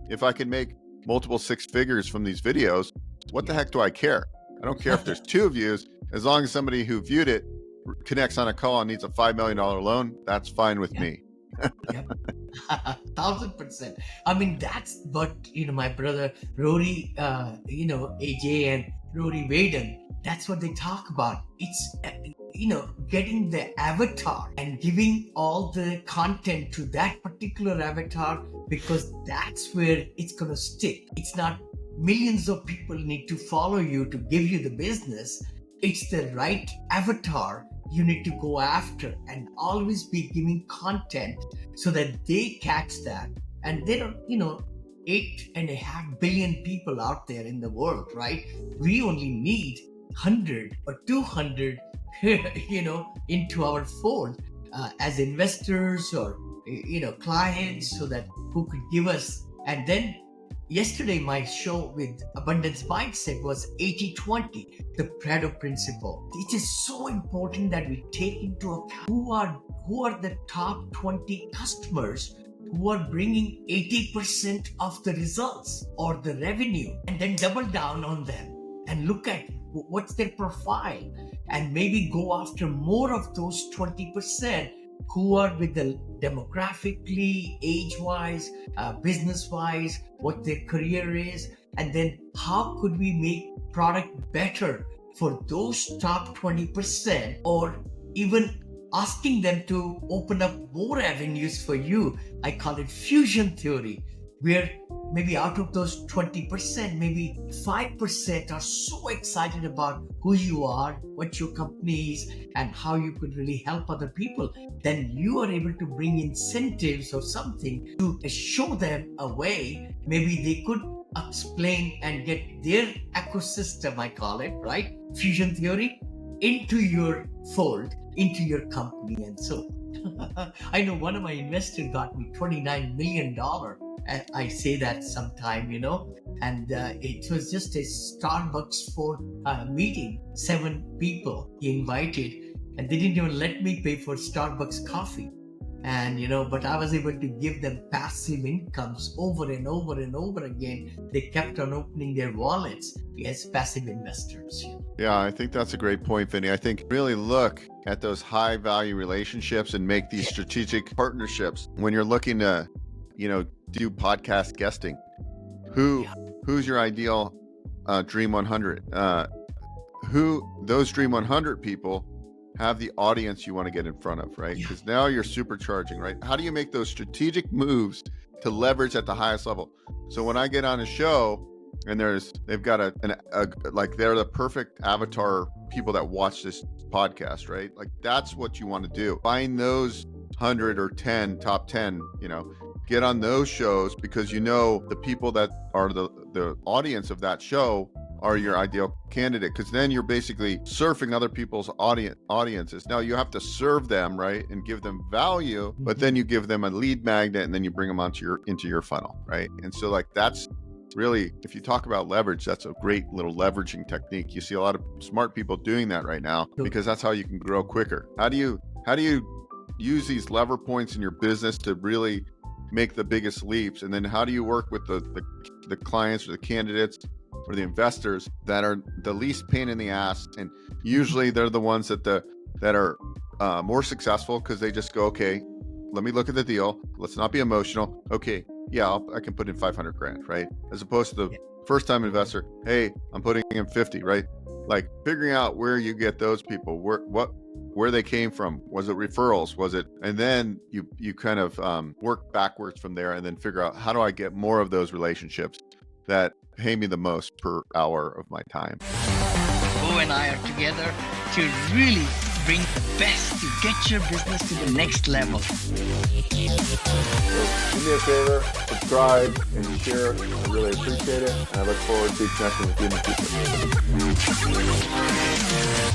if I can make multiple six figures from these videos, what the heck do I care? I don't care if there's 2 views, as long as somebody who viewed it connects on a call and needs a $5 million loan, that's fine with me. Yep. 1000%. I mean, that's what, my brother Rory, AJ and Rory Vaden, that's what they talk about. It's, getting the avatar and giving all the content to that particular avatar, because that's where it's going to stick. It's not millions of people need to follow you to give you the business. It's the right avatar you need to go after, and always be giving content so that they catch that. And there are, 8.5 billion people out there in the world, right? We only need 100 or 200, into our fold as investors or, clients, so that who could give us. And then yesterday, my show with Abundance Mindset was 80-20, the Pareto principle. It is so important that we take into account who are the top 20 customers who are bringing 80% of the results or the revenue, and then double down on them and look at what's their profile, and maybe go after more of those 20% who are with the demographically, age-wise, business-wise, what their career is, and then how could we make product better for those top 20%, or even asking them to open up more avenues for you. I call it fusion theory, where maybe out of those 20%, maybe 5% are so excited about who you are, what your company is, and how you could really help other people. Then you are able to bring incentives or something to show them a way. Maybe they could explain and get their ecosystem, I call it, right? Fusion theory, into your fold, into your company. And so I know one of my investors got me $29 million. I say that sometime, and it was just a Starbucks for meeting, 7 people he invited, and they didn't even let me pay for Starbucks coffee. And, but I was able to give them passive incomes over and over and over again. They kept on opening their wallets as passive investors. Yeah, I think that's a great point, Vinney. I think really look at those high value relationships and make these strategic partnerships when you're looking to, do podcast guesting. Who's your ideal Dream 100? Those Dream 100 people have the audience you want to get in front of, right? Because now you're supercharging, right? How do you make those strategic moves to leverage at the highest level? So when I get on a show and they've got like they're the perfect avatar people that watch this podcast, right? Like that's what you want to do. Find those 100 or 10, top 10, get on those shows, because the people that are the audience of that show are your ideal candidate, because then you're basically surfing other people's audiences. Now you have to serve them, right, and give them value, but then you give them a lead magnet and then you bring them into your funnel, right? And so like that's really, if you talk about leverage, that's a great little leveraging technique. You see a lot of smart people doing that right now, because that's how you can grow quicker. How do you use these lever points in your business to really make the biggest leaps? And then how do you work with the clients or the candidates or the investors that are the least pain in the ass? And usually they're the ones that are more successful, because they just go, okay, let me look at the deal. Let's not be emotional. Okay, yeah, I can put in 500 grand, right? As opposed to the first time investor, hey, I'm putting in 50, right? Like figuring out where you get those people, where they came from. Was it referrals? Was it? And then you kind of work backwards from there, and then figure out, how do I get more of those relationships that pay me the most per hour of my time? Beau and I are together to really bring the best to get your business to the next level. So do me a favor, subscribe and share. I really appreciate it, and I look forward to connecting with you in the future.